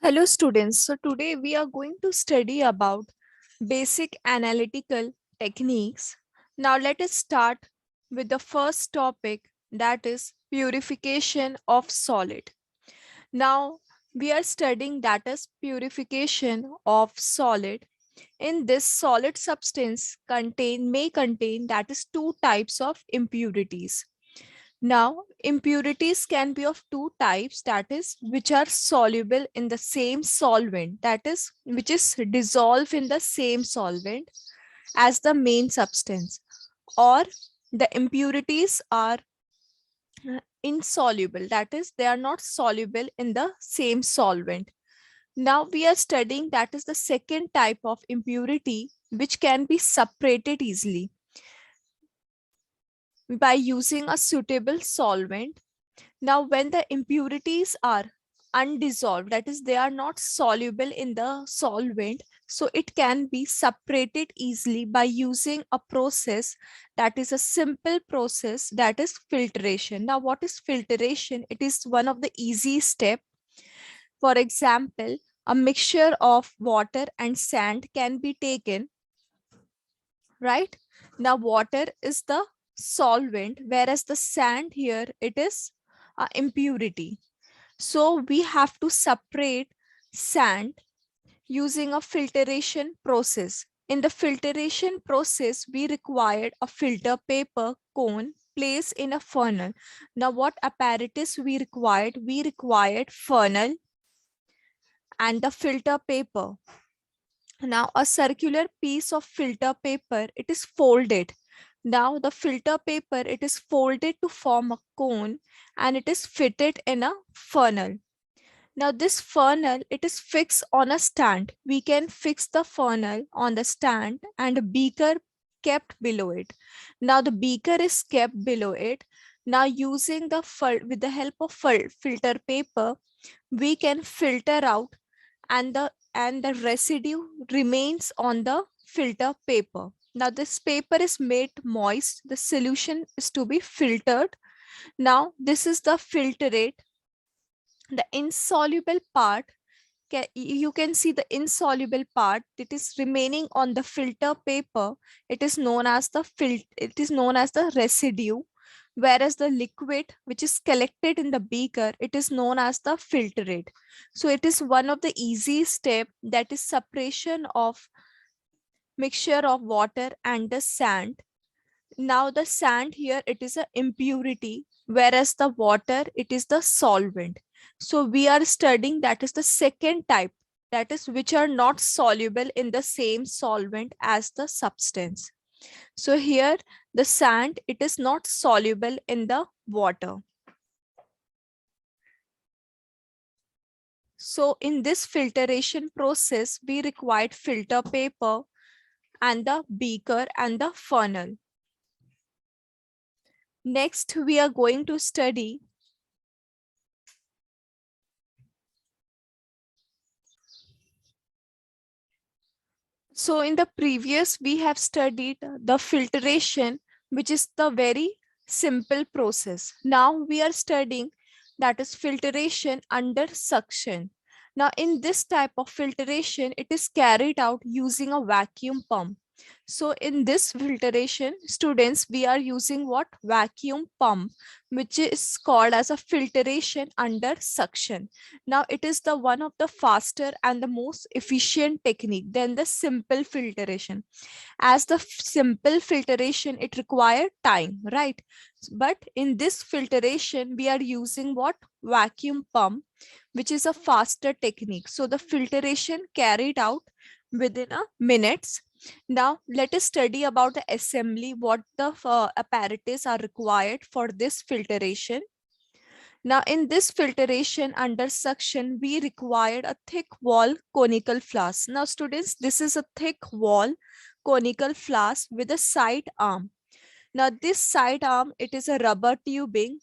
Hello students, so today we are going to study about basic analytical techniques. Now let us start with the first topic, that is purification of solid. Now we are studying that is purification of solid. In this solid substance may contain that is two types of impurities. Now, impurities can be of two types, that is, which are soluble in the same solvent, that is, which is dissolved in the same solvent as the main substance, or the impurities are insoluble, that is, they are not soluble in the same solvent. Now, we are studying that is the second type of impurity which can be separated easily by using a suitable solvent. Now, when the impurities are undissolved, that is, they are not soluble in the solvent, so it can be separated easily by using a process that is a simple process, that is filtration. Now, what is filtration? It is one of the easy step. For example, a mixture of water and sand can be taken, right? Now, water is the solvent, whereas the sand here, it is impurity. So we have to separate sand using a filtration process. In the filtration process, we required a filter paper cone placed in a funnel. Now, what apparatus we required? We required funnel and the filter paper. Now, a circular piece of filter paper, it is folded. Now, the filter paper, it is folded to form a cone and it is fitted in a funnel. Now this funnel, it is fixed on a stand. We can fix the funnel on the stand and a beaker kept below it. Now the beaker is kept below it. Now using with the help of filter paper, we can filter out and the residue remains on the filter paper. Now this paper is made moist. The solution is to be filtered. Now this is the filtrate. The insoluble part, you can see the insoluble part that is remaining on the filter paper. It is known as the residue, whereas the liquid which is collected in the beaker, it is known as the filtrate. So it is one of the easy step, that is separation of mixture of water and the sand. Now the sand here, it is an impurity, whereas the water, it is the solvent. So we are studying that is the second type, that is which are not soluble in the same solvent as the substance. So here the sand, it is not soluble in the water. So in this filtration process, we required filter paper and the beaker and the funnel. Next, we are going to study so in the previous, we have studied the filtration, which is the very simple process. Now we are studying that is filtration under suction. Now in this type of filtration, it is carried out using a vacuum pump. So in this filtration, students, we are using what? Vacuum pump, which is called as a filtration under suction. Now it is the one of the faster and the most efficient technique than the simple filtration. As the simple filtration, it required time, right? But in this filtration, we are using what? Vacuum pump, which is a faster technique. So the filtration carried out within a minutes. Now let us study about the assembly, what the apparatus are required for this filtration. Now in this filtration under suction, we required a thick wall conical flask. Now students, this is a thick wall conical flask with a side arm. Now this side arm, it is a rubber tubing.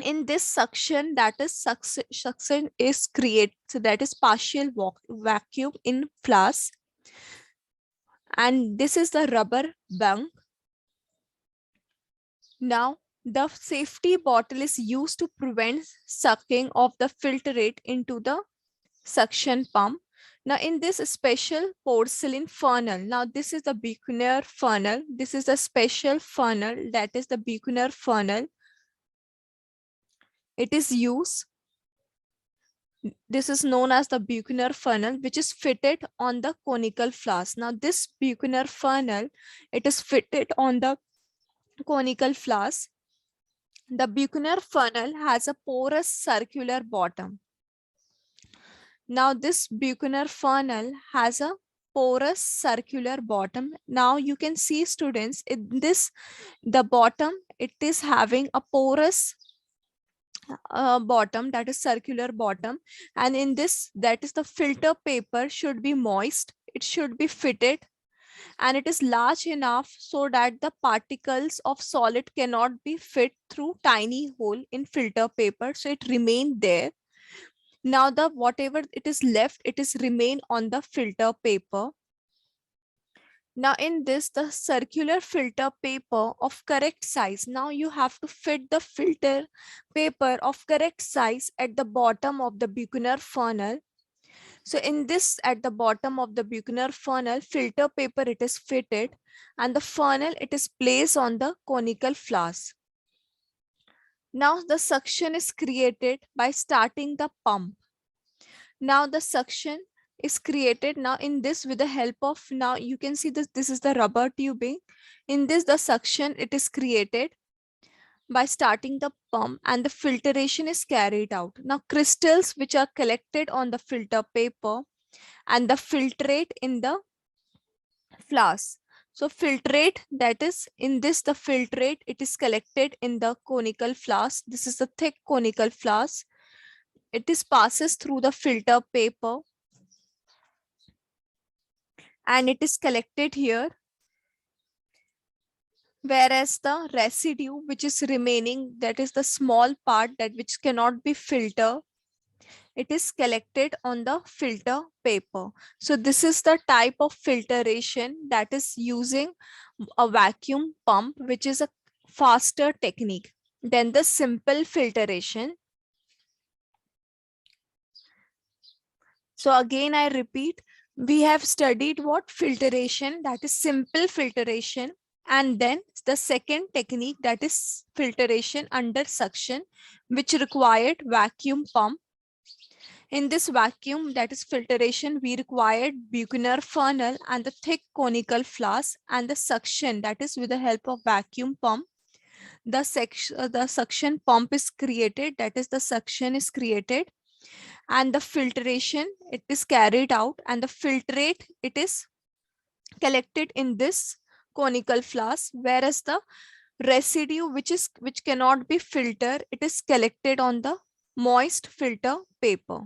In this suction, that is suction is created, so that is partial vacuum in flask. And this is the rubber bung. Now the safety bottle is used to prevent sucking of the filtrate into the suction pump. Now in this special porcelain funnel, now this is the Buchner funnel. This is a special funnel, that is the Buchner funnel. It is used, this is known as the Buchner funnel, which is fitted on the conical flask. Now this Buchner funnel, it is fitted on the conical flask. The Buchner funnel has a porous circular bottom. Now this Buchner funnel has a porous circular bottom. Now you can see, students, in this, the bottom, it is having a porous bottom, that is circular bottom, and in this, that is the filter paper should be moist, it should be fitted, and it is large enough so that the particles of solid cannot be fit through tiny hole in filter paper, so it remain there. Now the whatever it is left, it is remain on the filter paper. Now in this, the circular filter paper of correct size. Now you have to fit the filter paper of correct size at the bottom of the Buchner funnel. So in this, at the bottom of the Buchner funnel, filter paper it is fitted, and the funnel it is placed on the conical flask. Now the suction is created by starting the pump. Now the suction is created now in this with the help of, now you can see this is the rubber tubing. In this, the suction it is created by starting the pump, and the filtration is carried out. Now crystals which are collected on the filter paper and the filtrate in the flask. So filtrate, that is in this, the filtrate it is collected in the conical flask. This is the thick conical flask. It is passes through the filter paper and it is collected here, whereas the residue which is remaining, that is the small part that which cannot be filtered, it is collected on the filter paper. So this is the type of filtration that is using a vacuum pump, which is a faster technique than the simple filtration. So again, I repeat, we have studied what filtration, that is simple filtration, and then the second technique, that is filtration under suction, which required vacuum pump. In this vacuum, that is filtration, we required Buchner funnel and the thick conical flask, and the suction, that is with the help of vacuum pump. The suction pump is created, that is the suction is created, and the filtration it is carried out, and the filtrate it is collected in this conical flask, whereas the residue which cannot be filtered, it is collected on the moist filter paper.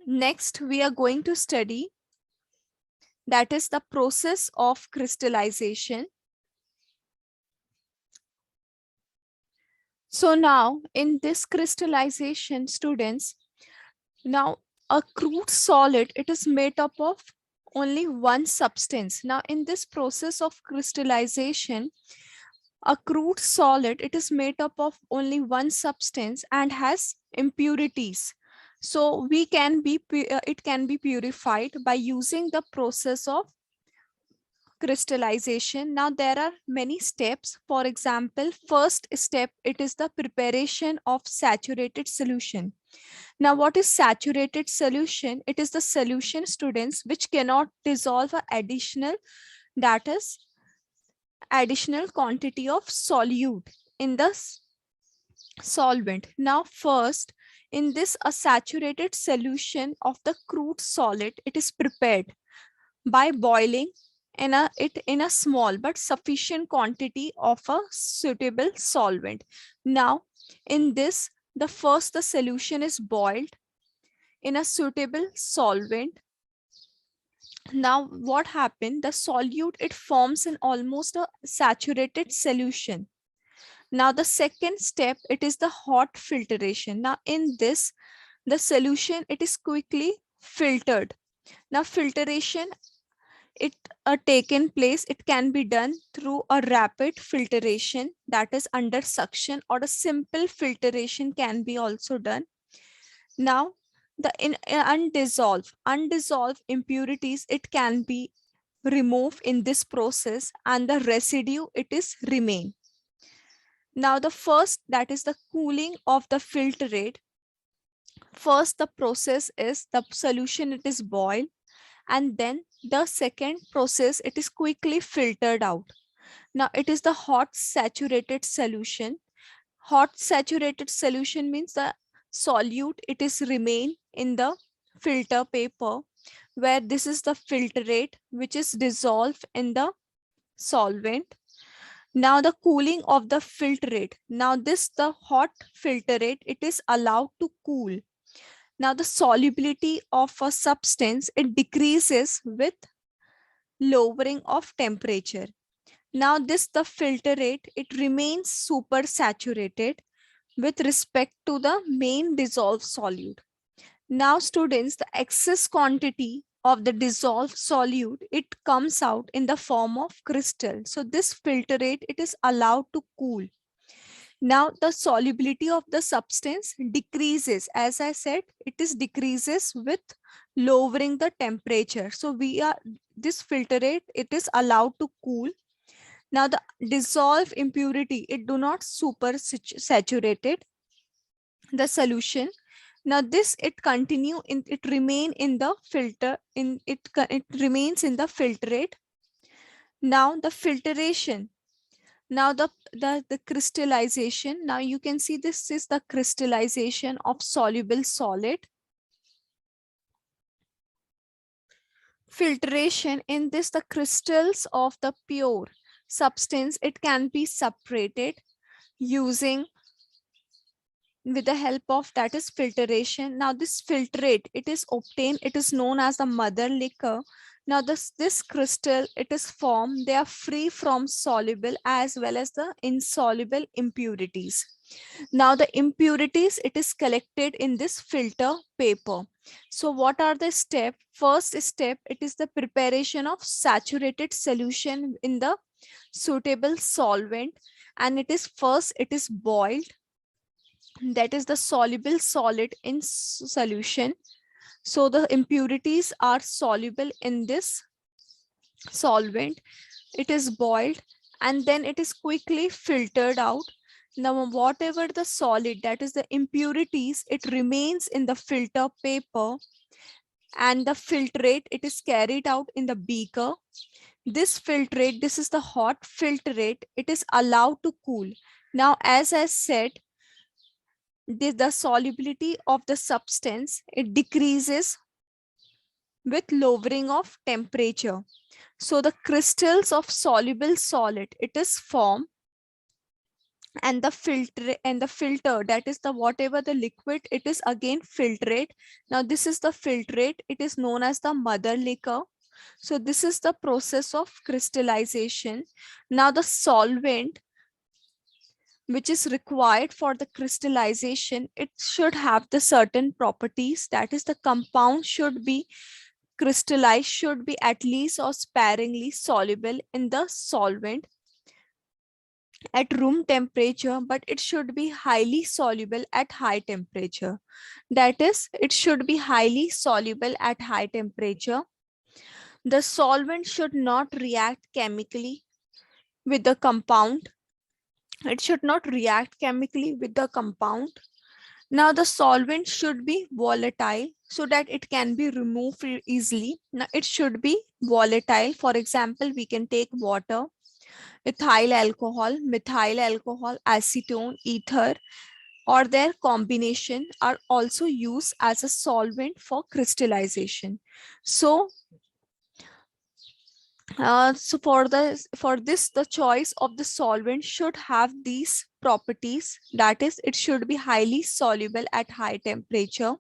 Next, we are going to study, that is the process of crystallization. So now in this crystallization, students, now a crude solid, it is made up of only one substance. Now in this process of crystallization, a crude solid, it is made up of only one substance and has impurities. So it can be purified by using the process of crystallization. Now there are many steps. For example, first step, it is the preparation of saturated solution. Now what is saturated solution? It is the solution, students, which cannot dissolve an additional, that is additional quantity of solute in the solvent. Now first, in this, a saturated solution of the crude solid, it is prepared by boiling it in a small but sufficient quantity of a suitable solvent. Now in this, the solution is boiled in a suitable solvent. Now what happened? The solute, it forms an almost a saturated solution. Now the second step, it is the hot filtration. Now in this, the solution, it is quickly filtered. Now filtration, it taken place, it can be done through a rapid filtration, that is under suction, or a simple filtration can be also done. Now, the undissolved impurities, it can be removed in this process, and the residue it is remain. Now, the first, that is the cooling of the filtrate. First, the process is the solution, it is boiled, and then the second process, it is quickly filtered out. Now, it is the hot saturated solution. Hot saturated solution means the solute, it is remain in the filter paper, where this is the filtrate which is dissolved in the solvent. Now the cooling of the filtrate. Now this, the hot filtrate, it is allowed to cool. Now the solubility of a substance, it decreases with lowering of temperature. Now this, the filtrate, it remains super saturated with respect to the main dissolved solute. Now students, the excess quantity of the dissolved solute, it comes out in the form of crystal. So this filtrate, it is allowed to cool. Now the solubility of the substance decreases. As I said, it is decreases with lowering the temperature. So this filtrate, it is allowed to cool. Now the dissolved impurity, it do not super saturated the solution. Now this, it continue in, it remain in the filter, it remains in the filtrate. Now the filtration. Now the crystallization. Now you can see this is the crystallization of soluble solid. Filtration, in this, the crystals of the pure substance, it can be separated using with the help of, that is filtration. Now this filtrate, it is obtained, it is known as the mother liquor. Now this crystal, it is formed, they are free from soluble as well as the insoluble impurities. Now the impurities, it is collected in this filter paper. So what are the steps? First step, it is the preparation of saturated solution in the suitable solvent, and it is first, it is boiled, that is the soluble solid in solution. So the impurities are soluble in this solvent. It is boiled and then it is quickly filtered out. Now whatever the solid, that is the impurities, it remains in the filter paper, and the filtrate, it is carried out in the beaker. This filtrate, this is the hot filtrate, it is allowed to cool. Now as I said, the solubility of the substance, it decreases with lowering of temperature. So the crystals of soluble solid, it is formed, and the filter, that is the whatever the liquid, it is again filtrate. Now this is the filtrate, it is known as the mother liquor. So this is the process of crystallization. Now the solvent which is required for the crystallization, it should have the certain properties, that is the compound should be crystallized, should be at least or sparingly soluble in the solvent at room temperature, but it should be highly soluble at high temperature. That is, it should be highly soluble at high temperature. The solvent should not react chemically with the compound. It should not react chemically with the compound. Now the solvent should be volatile so that it can be removed easily. Now it should be volatile. For example, we can take water, ethyl alcohol, methyl alcohol, acetone, ether, or their combination are also used as a solvent for crystallization. So for this, the choice of the solvent should have these properties. That is, it should be highly soluble at high temperature.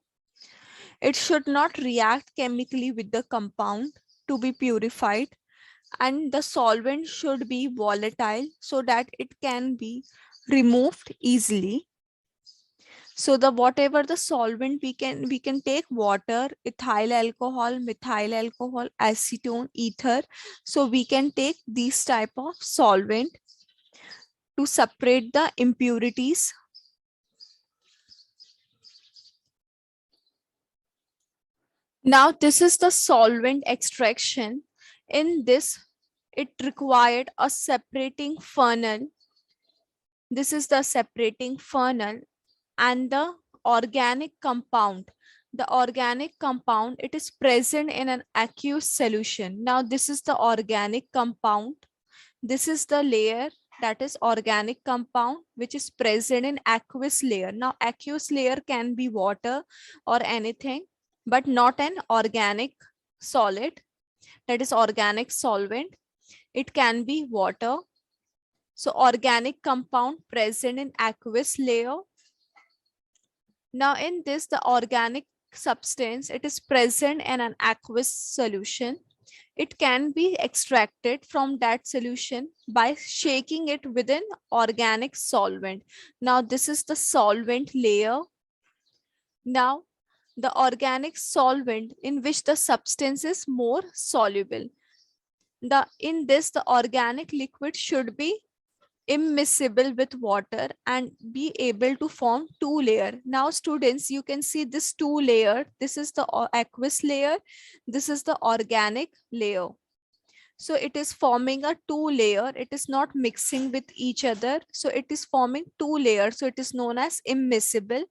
It should not react chemically with the compound to be purified, and the solvent should be volatile so that it can be removed easily. So the whatever the solvent, we can take water, ethyl alcohol, methyl alcohol, acetone, ether. So we can take these type of solvent to separate the impurities. Now this is the solvent extraction. In this, it required a separating funnel. This is the separating funnel, and the organic compound. The organic compound, it is present in an aqueous solution. Now this is the organic compound. This is the layer, that is organic compound, which is present in aqueous layer. Now aqueous layer can be water or anything, but not an organic solid, that is organic solvent. It can be water. So organic compound present in aqueous layer. Now in this, the organic substance, it is present in an aqueous solution. It can be extracted from that solution by shaking it within organic solvent. Now this is the solvent layer. Now the organic solvent in which the substance is more soluble. In this, the organic liquid should be immiscible with water and be able to form two layer. Now students, you can see this two layer. This is the aqueous layer. This is the organic layer. So it is forming a two layer. It is not mixing with each other. So it is forming two layers. So it is known as immiscible.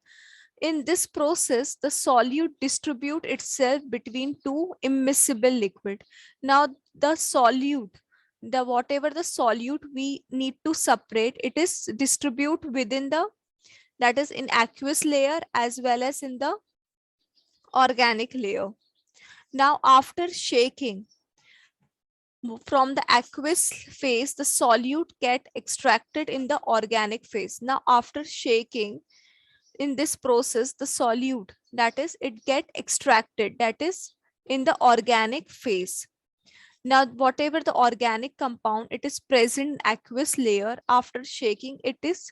In this process, the solute distribute itself between two immiscible liquid. Now the solute, the whatever the solute we need to separate, it is distribute within the, that is in aqueous layer as well as in the organic layer. Now after shaking, from the aqueous phase, the solute get extracted in the organic phase. Now after shaking, in this process, the solute, that is it get extracted, that is in the organic phase. Now whatever the organic compound, it is present in aqueous layer. After shaking, it is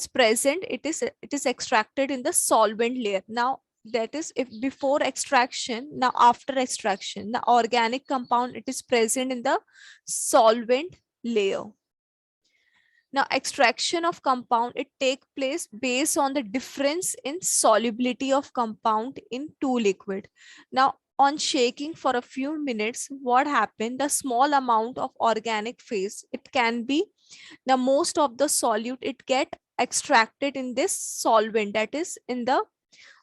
present, it is extracted in the solvent layer. Now that is if before extraction. Now after extraction, the organic compound, it is present in the solvent layer. Now extraction of compound, it take place based on the difference in solubility of compound in two liquid. Now on shaking for a few minutes, what happened, the small amount of organic phase, it can be the most of the solute, it get extracted in this solvent, that is in the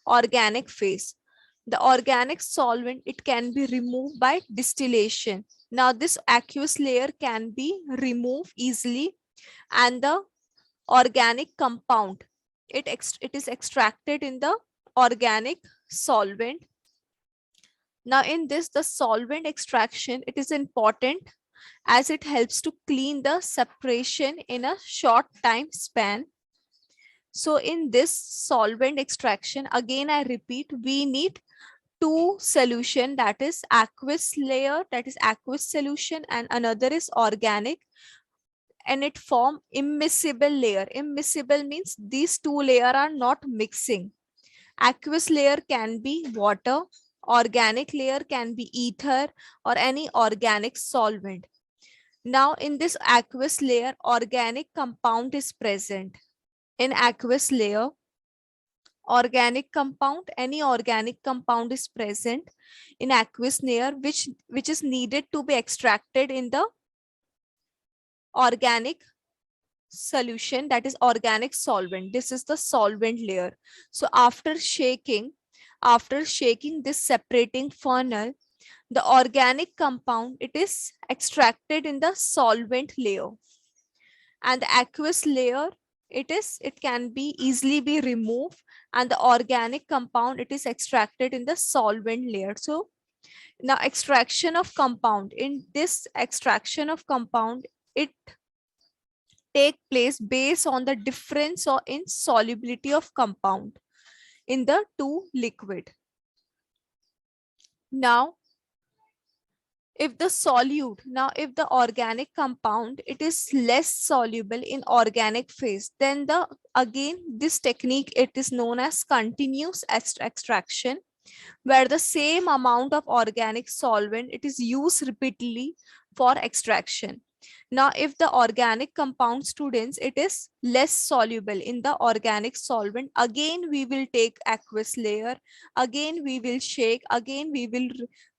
organic phase. The organic solvent, it can be removed by distillation. Now this aqueous layer can be removed easily, and the organic compound, it is extracted in the organic solvent. Now in this, the solvent extraction, it is important as it helps to clean the separation in a short time span. So in this solvent extraction, again I repeat, we need two solution, that is aqueous layer, that is aqueous solution, and another is organic, and it form immiscible layer. Immiscible means these two layer are not mixing. Aqueous layer can be water, organic layer can be ether or any organic solvent. Now in this aqueous layer, organic compound is present. In aqueous layer, organic compound, any organic compound is present in aqueous layer, which is needed to be extracted in the organic solution, that is organic solvent. This is the solvent layer. So after shaking this separating funnel, the organic compound, it is extracted in the solvent layer, and the aqueous layer, it can be easily be removed, and the organic compound, it is extracted in the solvent layer. So now extraction of compound, in this extraction of compound, it take place based on the difference or in solubility of compound in the two liquid. Now If the solute, now if the organic compound, it is less soluble in organic phase, then the again this technique, it is known as continuous extraction, where the same amount of organic solvent, it is used repeatedly for extraction. Now, if the organic compound, students, it is less soluble in the organic solvent, again we will take aqueous layer, again we will shake, again we will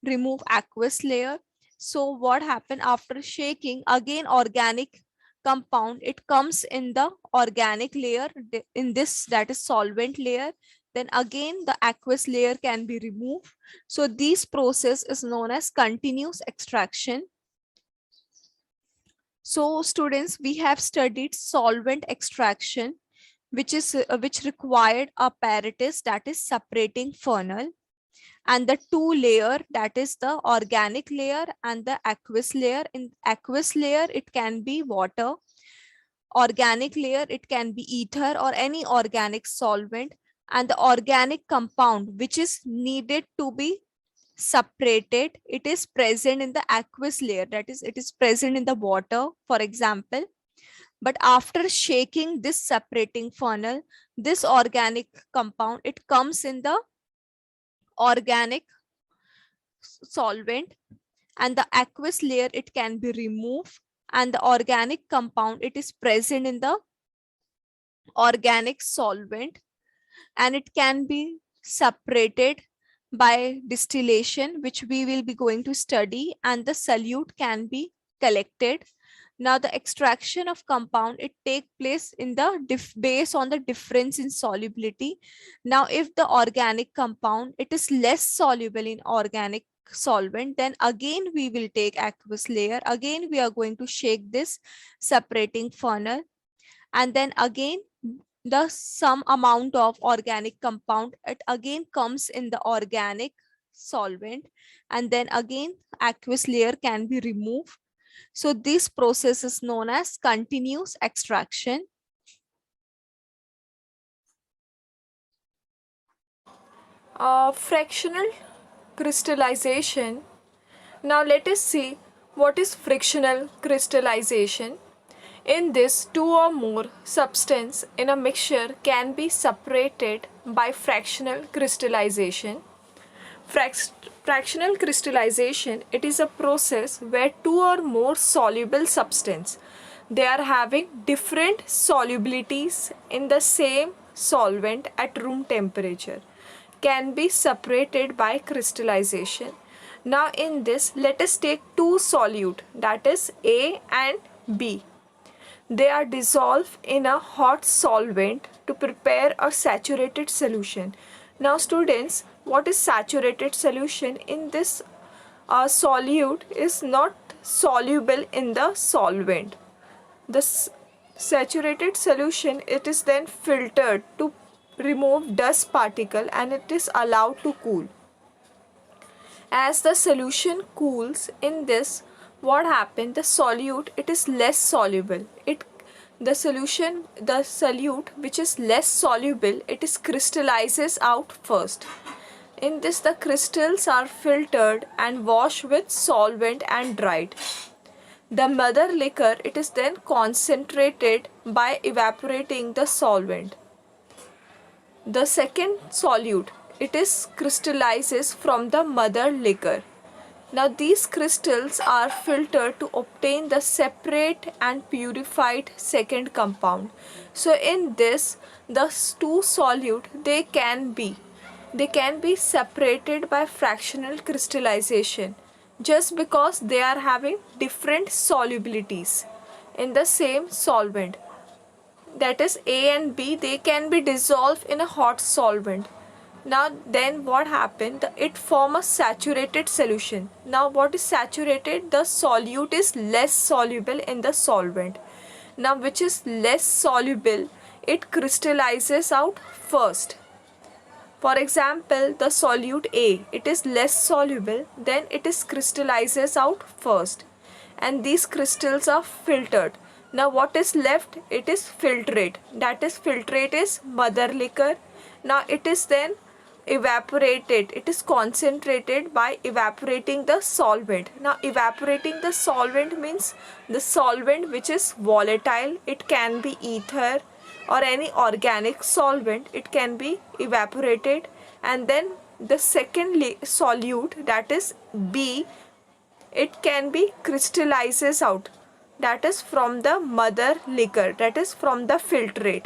remove aqueous layer. So what happened after shaking, again organic compound, it comes in the organic layer, in this, that is solvent layer, then again the aqueous layer can be removed. So this process is known as continuous extraction. So students, we have studied solvent extraction, which required apparatus, that is separating funnel, and the two layer, that is the organic layer and the aqueous layer. In aqueous layer, it can be water. Organic layer, it can be ether or any organic solvent, and the organic compound which is needed to be separated, it is present in the aqueous layer, that is it is present in the water, for example. But after shaking this separating funnel, this organic compound, it comes in the organic solvent, and the aqueous layer, it can be removed, and the organic compound, it is present in the organic solvent, and it can be separated by distillation, which we will be going to study, and the solute can be collected. Now the extraction of compound, it take place in the based on the difference in solubility. Now if the organic compound, it is less soluble in organic solvent, then again we will take aqueous layer, again we are going to shake this separating funnel, and then again the some amount of organic compound, it again comes in the organic solvent, and then again aqueous layer can be removed. So this process is known as continuous extraction. Fractional crystallization. Now let us see what is frictional crystallization. In this, two or more substance in a mixture can be separated by fractional crystallization. Fractional crystallization, it is a process where two or more soluble substance, they are having different solubilities in the same solvent at room temperature, can be separated by crystallization. Now in this, let us take two solute, that is A and B. They are dissolved in a hot solvent to prepare a saturated solution. Now students, what is saturated solution? In this, solute is not soluble in the solvent. The saturated solution, it is then filtered to remove dust particle and it is allowed to cool. As the solution cools, in this, what happened, the solute, it is less soluble. The solute which is less soluble, it is crystallizes out first. In this, the crystals are filtered and washed with solvent and dried. The mother liquor, it is then concentrated by evaporating the solvent. The second solute, it is crystallizes from the mother liquor. Now these crystals are filtered to obtain the separate and purified second compound. So in this, the two solute, they can be separated by fractional crystallization, just because they are having different solubilities in the same solvent. That is A and B, they can be dissolved in a hot solvent. Now then what happened, it form a saturated solution. Now what is saturated, the solute is less soluble in the solvent. Now which is less soluble, it crystallizes out first. For example, the solute A, it is less soluble, then it is crystallizes out first, and these crystals are filtered. Now what is left, it is filtrate, that is filtrate is mother liquor. Now it is then evaporated. It is concentrated by evaporating the solvent. Now evaporating the solvent means the solvent which is volatile. It can be ether or any organic solvent. It can be evaporated, and then the second solute, that is B, it can be crystallizes out, that is from the mother liquor, that is from the filtrate.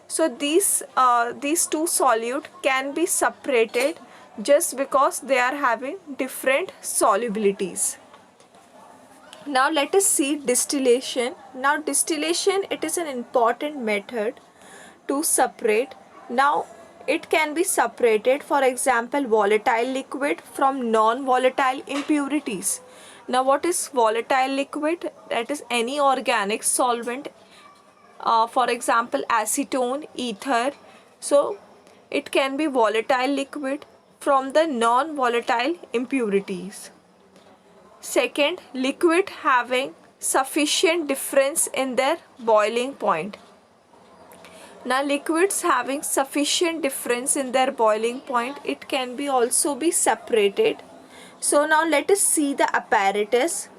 So these two solute can be separated just because they are having different solubilities. Now let us see distillation. Now distillation, it is an important method to separate. Now it can be separated, for example, volatile liquid from non-volatile impurities. Now what is volatile liquid? That is any organic solvent, for example acetone, ether. So it can be volatile liquid from the non-volatile impurities. Second, liquid having sufficient difference in their boiling point. Now liquids having sufficient difference in their boiling point, it can be also be separated. So now let us see the apparatus.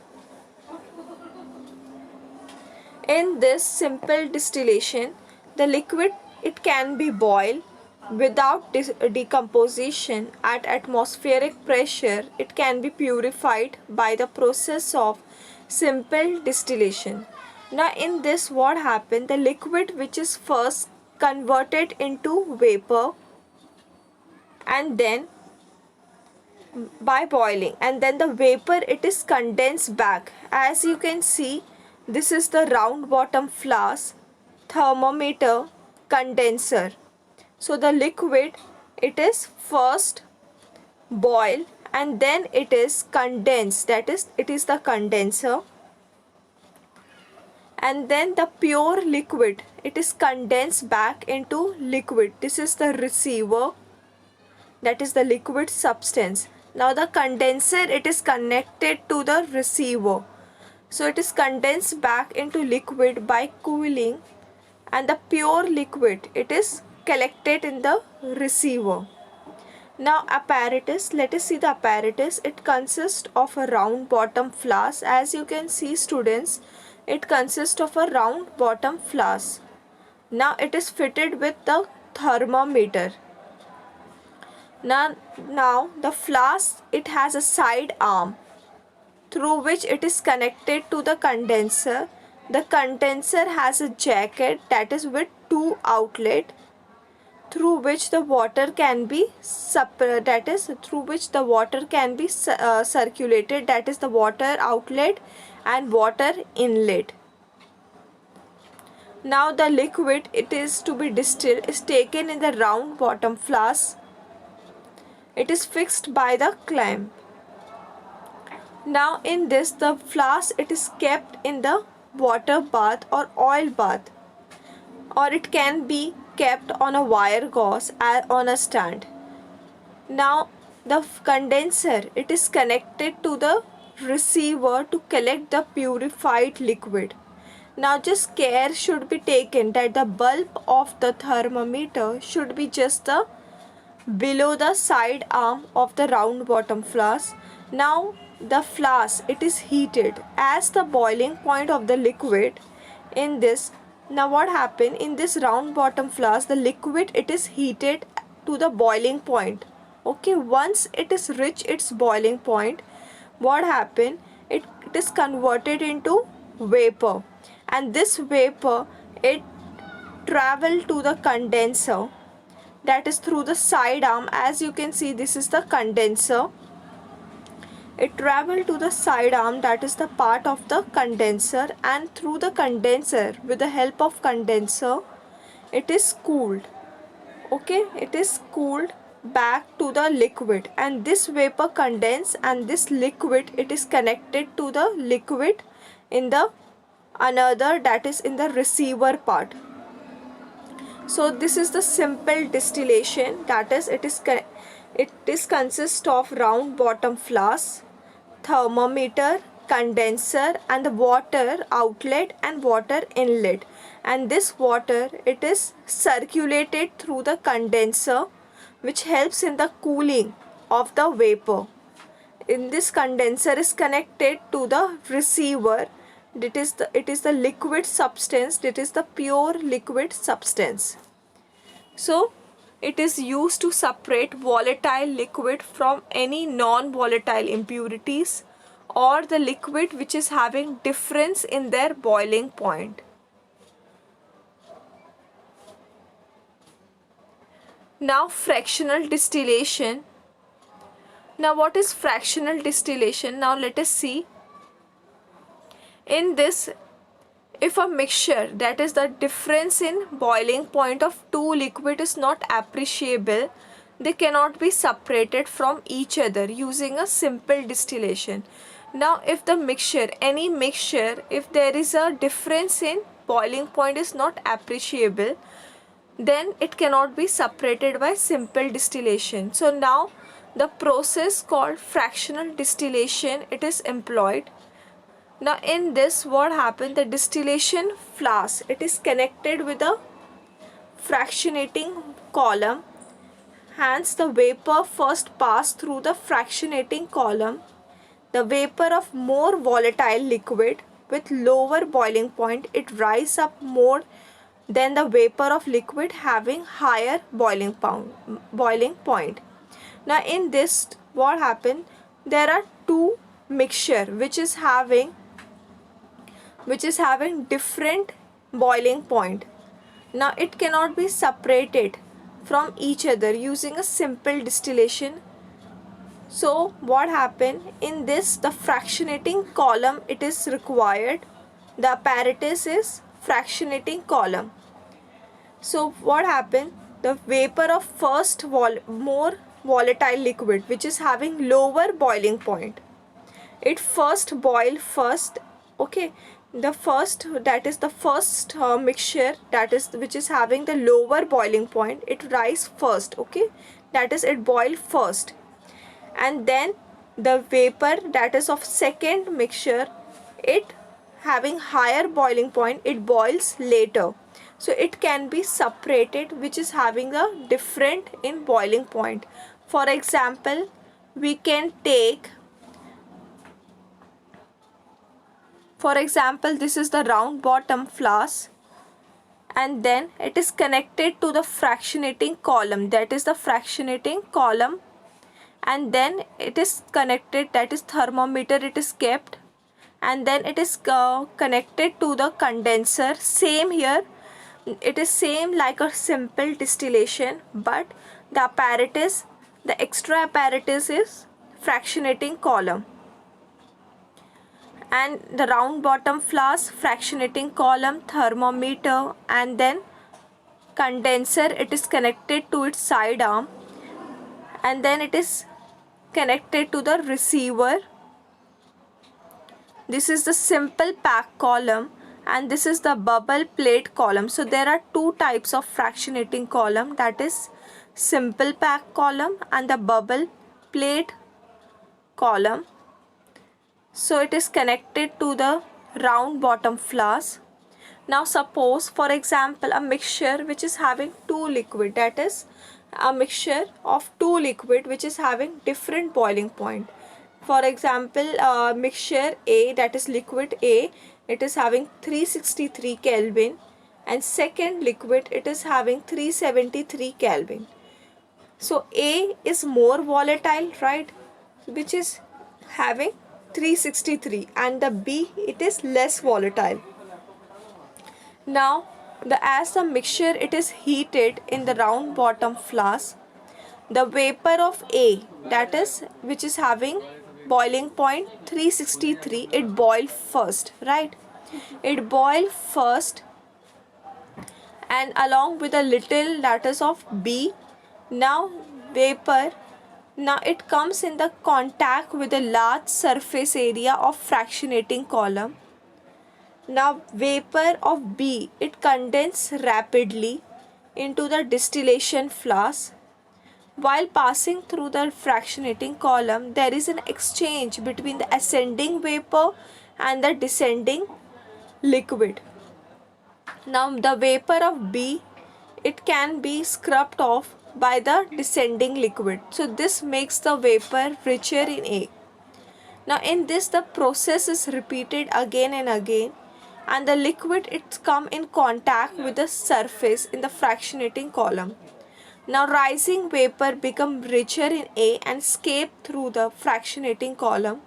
In this simple distillation, the liquid, it can be boiled without decomposition at atmospheric pressure. It can be purified by the process of simple distillation. Now in this, what happened? The liquid which is first converted into vapor, and then by boiling, and then the vapor, it is condensed back. As you can see, this is the round bottom flask, thermometer, condenser. So the liquid, it is first boiled and then it is condensed, that is, it is the condenser. And then the pure liquid, it is condensed back into liquid. This is the receiver, that is the liquid substance. Now the condenser, it is connected to the receiver. So it is condensed back into liquid by cooling, and the pure liquid, it is collected in the receiver. Now apparatus, let us see the apparatus. It consists of a round bottom flask. As you can see, students, it consists of a round bottom flask. Now it is fitted with the thermometer. Now the flask, it has a side arm through which it is connected to the condenser. The condenser has a jacket, that is with two outlets, through which the water can be circulated, that is the water outlet and water inlet. Now the liquid, it is to be distilled, is taken in the round bottom flask. It is fixed by the clamp. Now in this, the flask, it is kept in the water bath or oil bath, or it can be kept on a wire gauze on a stand. Now the condenser, it is connected to the receiver to collect the purified liquid. Now just care should be taken that the bulb of the thermometer should be just below the side arm of the round bottom flask. Now the flask, it is heated as the boiling point of the liquid in this. Now what happened in this round bottom flask, the liquid, it is heated to the boiling point. Okay, once it is reached its boiling point, what happened? It is converted into vapor, and this vapor, it travel to the condenser, that is through the side arm. As you can see, this is the condenser. It travel to the side arm, that is the part of the condenser, and through the condenser, with the help of condenser, it is cooled. Okay, it is cooled back to the liquid, and this vapor condense, and this liquid, it is connected to the liquid in the another, that is in the receiver part. So this is the simple distillation, that is it is consist of round bottom flask, thermometer, condenser, and the water outlet and water inlet. And this water, it is circulated through the condenser which helps in the cooling of the vapor. In this, condenser is connected to the receiver. It is the liquid substance. It is the pure liquid substance. So it is used to separate volatile liquid from any non-volatile impurities, or the liquid which is having difference in their boiling point. Now fractional distillation. Now what is fractional distillation? Now let us see. In this, if a mixture, that is the difference in boiling point of two liquid, is not appreciable, they cannot be separated from each other using a simple distillation. Now if the mixture, any mixture, if there is a difference in boiling point is not appreciable, then it cannot be separated by simple distillation. So now the process called fractional distillation, it is employed. Now in this, what happened, the distillation flask, it is connected with a fractionating column. Hence the vapor first pass through the fractionating column. The vapor of more volatile liquid with lower boiling point, it rise up more than the vapor of liquid having higher boiling point. Now in this, what happened, there are two mixture which is having different boiling point. Now it cannot be separated from each other using a simple distillation. So what happened, in this, the fractionating column, it is required. The apparatus is fractionating column. So what happened, the vapor of first more volatile liquid which is having lower boiling point, it first boil first. Okay, the first, that is the first mixture, that is which is having the lower boiling point, it rise first. Okay, that is, it boil first, and then the vapor, that is of second mixture, it having higher boiling point, it boils later. So it can be separated, which is having a different in boiling point. For example, we can take, for example, this is the round bottom flask, and then it is connected to the fractionating column, that is the fractionating column, and then it is connected, that is thermometer, it is kept, and then it is connected to the condenser. Same here, it is same like a simple distillation, but the apparatus, the extra apparatus is fractionating column. And the round bottom flask, fractionating column, thermometer, and then condenser, it is connected to its side arm, and then it is connected to the receiver. This is the simple pack column, and this is the bubble plate column. So there are two types of fractionating column, that is simple pack column and the bubble plate column. So it is connected to the round bottom flask. Now suppose, for example, a mixture which is having two liquid, that is a mixture of two liquid which is having different boiling point. For example, mixture A, that is liquid A, it is having 363 Kelvin, and second liquid, it is having 373 Kelvin. So A is more volatile, right, which is having 363, and the B, it is less volatile. Now as the mixture, it is heated in the round bottom flask, the vapor of A, that is which is having boiling point 363, it boil first, right, it boil first, and along with a little, that is of B. Now vapor, now it comes in the contact with a large surface area of fractionating column. Now vapor of B, it condenses rapidly into the distillation flask. While passing through the fractionating column, there is an exchange between the ascending vapor and the descending liquid. Now the vapor of B, it can be scrubbed off by the descending liquid. So this makes the vapor richer in A. Now in this the process is repeated again and again, and the liquid it's come in contact with the surface in the fractionating column. Now rising vapor become richer in A and escape through the fractionating column,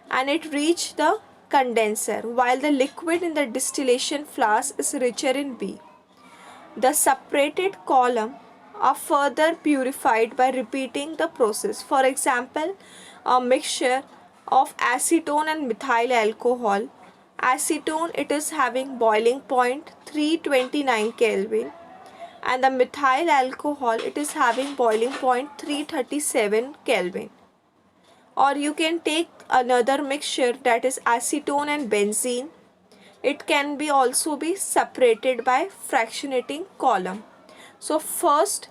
and it reach the condenser, while the liquid in the distillation flask is richer in B. The separated column are further purified by repeating the process. For example, a mixture of acetone and methyl alcohol. Acetone it is having boiling point 329 Kelvin, and the methyl alcohol it is having boiling point 337 Kelvin. Or you can take another mixture, that is acetone and benzene. It can be also be separated by fractionating column. So first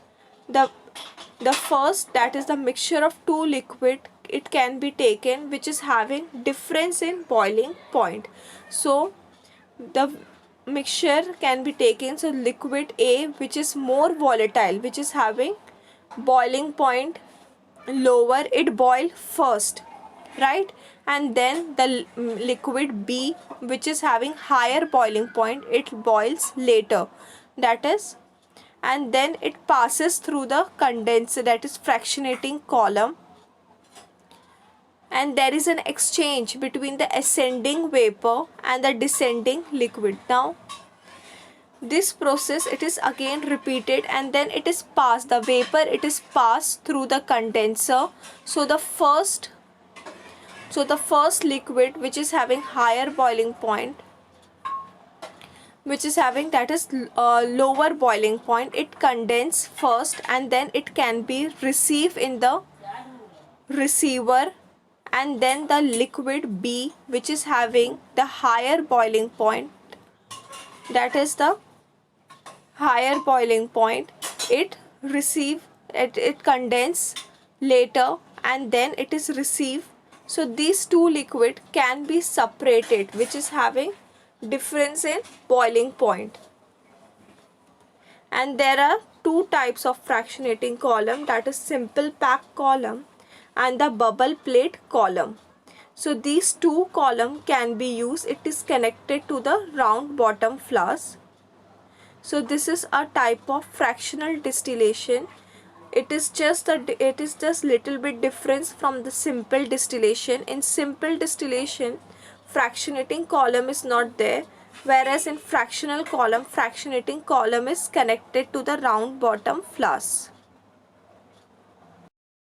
the first, that is the mixture of two liquid, it can be taken which is having difference in boiling point. So the mixture can be taken, so liquid A which is more volatile, which is having boiling point lower, it boil first, right? And then the liquid B which is having higher boiling point, it boils later, that is, and then it passes through the condenser, that is fractionating column, and there is an exchange between the ascending vapor and the descending liquid. Now this process it is again repeated, and then it is passed, the vapor it is passed through the condenser. So the first liquid which is having higher boiling point, which is having, that is lower boiling point, it condense first, and then it can be received in the receiver, and then the liquid B which is having the higher boiling point, that is the higher boiling point, it receive it condense later, and then it is received. So these two liquid can be separated, which is having difference in boiling point. And there are two types of fractionating column, that is simple pack column and the bubble plate column. So these two column can be used, it is connected to the round bottom flask. So this is a type of fractional distillation. It is just little bit difference from the simple distillation. In simple distillation, fractionating column is not there, whereas in fractional column, fractionating column is connected to the round bottom flask.